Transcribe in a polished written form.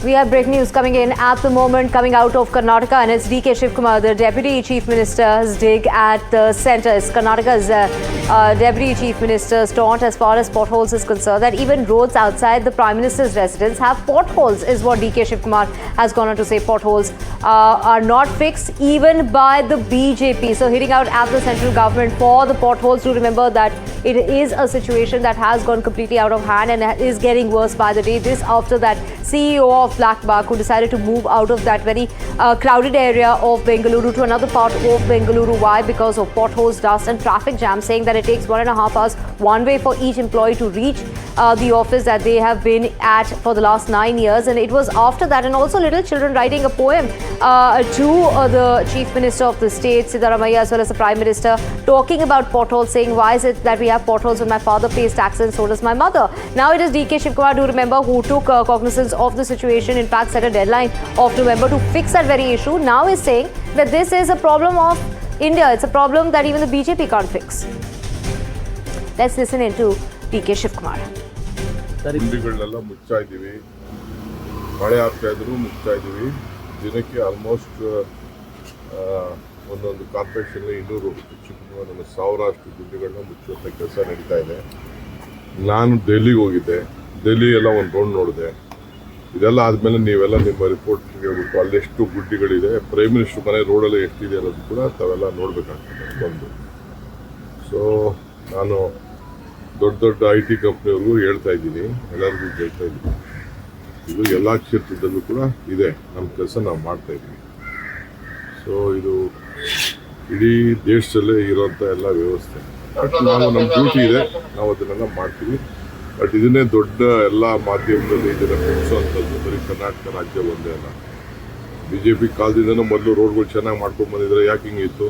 We have breaking news coming in at the moment, coming out of Karnataka, and it's DK Shivkumar, the Deputy Chief Minister's dig at the centre. It's Karnataka's Deputy Chief Minister's taunt as far as potholes is concerned, that even roads outside the Prime Minister's residence have potholes, is what DK Shivkumar has gone on to say. Potholes are not fixed even by the BJP. So hitting out at the central government for the potholes. Do remember that it is a situation that has gone completely out of hand and is getting worse by the day. This after that CEO of Blackbuck, who decided to move out of that very crowded area of Bengaluru to another part of Bengaluru. Why? Because of potholes, dust and traffic jam, saying that it takes 1.5 hours one way for each employee to reach the office that they have been at for the last 9 years. And it was after that, and also little children writing a poem to the Chief Minister of the state, Siddaramaiah, as well as the Prime Minister, talking about potholes, saying, why is it that we have potholes when my father pays taxes and so does my mother? Now it is DK Shivkumar, do remember, who took cognizance of the situation, in fact set a deadline of November to fix that very issue. Now is saying that this is a problem of India. It's a problem that even the BJP can't fix. Let's listen into DK Shivkumar. ಗುಂಡಿಗಳನ್ನೆಲ್ಲ ಮುಚ್ತಾ ಇದ್ದೀವಿ, ಮಳೆ ಆಗ್ತಾ ಇದ್ರು ಮುಚ್ತಾ ಇದ್ದೀವಿ. ದಿನಕ್ಕೆ almost ಒಂದೊಂದು corporation 200 ಚಿಕ್ಕ 1000 ಅಷ್ಟು ಗುಂಡಿಗಳನ್ನ ಮುಚ್ಚುವಂಥ ಕೆಲಸ ನಡೀತಾ ಇದೆ. ನಾನು ಡೆಲ್ಲಿಗೆ ಹೋಗಿದ್ದೆ, ಡೆಲ್ಲಿ ಎಲ್ಲ ಒಂದು ರೌಂಡ್ ನೋಡಿದೆ. ಇದೆಲ್ಲ ಆದಮೇಲೆ ನೀವೆಲ್ಲ ನಿಮ್ಮ ರಿಪೋರ್ಟ್ ಹೇಳ್ಬಿಟ್ಟು ಅಲ್ಲೆಷ್ಟು ಗುಡ್ಡಿಗಳಿದೆ, ಪ್ರೈಮ್ ಮಿನಿಸ್ಟರ್ ಮನೆ ರೋಡಲ್ಲಿ ಎಷ್ಟಿದೆ ಅನ್ನೋದು ಕೂಡ ತಾವೆಲ್ಲ ನೋಡಬೇಕಾಗ್ತದೆ ಒಂದು. ಸೊ ನಾನು ದೊಡ್ಡ ದೊಡ್ಡ IT ಕಂಪ್ನಿಯವ್ರಿಗೂ ಹೇಳ್ತಾ ಇದ್ದೀನಿ, ಎಲ್ಲರಿಗೂ ಹೇಳ್ತಾ ಇದ್ದೀನಿ, ಇದು ಎಲ್ಲ ಕ್ಷೇತ್ರದಲ್ಲೂ ಕೂಡ ಇದೆ, ನಮ್ಮ ಕೆಲಸ ನಾವು ಮಾಡ್ತಾ ಇದ್ದೀವಿ. ಸೊ ಇದು ಇಡೀ ದೇಶದಲ್ಲೇ ಇರೋಂಥ ಎಲ್ಲ ವ್ಯವಸ್ಥೆ. ಬಟ್ ನಾವು ನಮ್ಮ ಡ್ಯೂಟಿ ಇದೆ, ನಾವು ಅದನ್ನೆಲ್ಲ ಮಾಡ್ತೀವಿ. ಬಟ್ ಇದನ್ನೇ ದೊಡ್ಡ ಎಲ್ಲ ಮಾಧ್ಯಮದಲ್ಲಿ ಇದನ್ನು ಬಿಡಿಸುವಂಥದ್ದು ಬರೀ ಕರ್ನಾಟಕ ರಾಜ್ಯ ಒಂದೇ ಅಲ್ಲ. BJP ಕಾಲದಿಂದನೂ ಮೊದಲು ರೋಡ್ಗಳು ಚೆನ್ನಾಗಿ ಮಾಡ್ಕೊಂಡು ಬಂದಿದ್ರೆ ಯಾಕೆ ಹಿಂಗಿತ್ತು?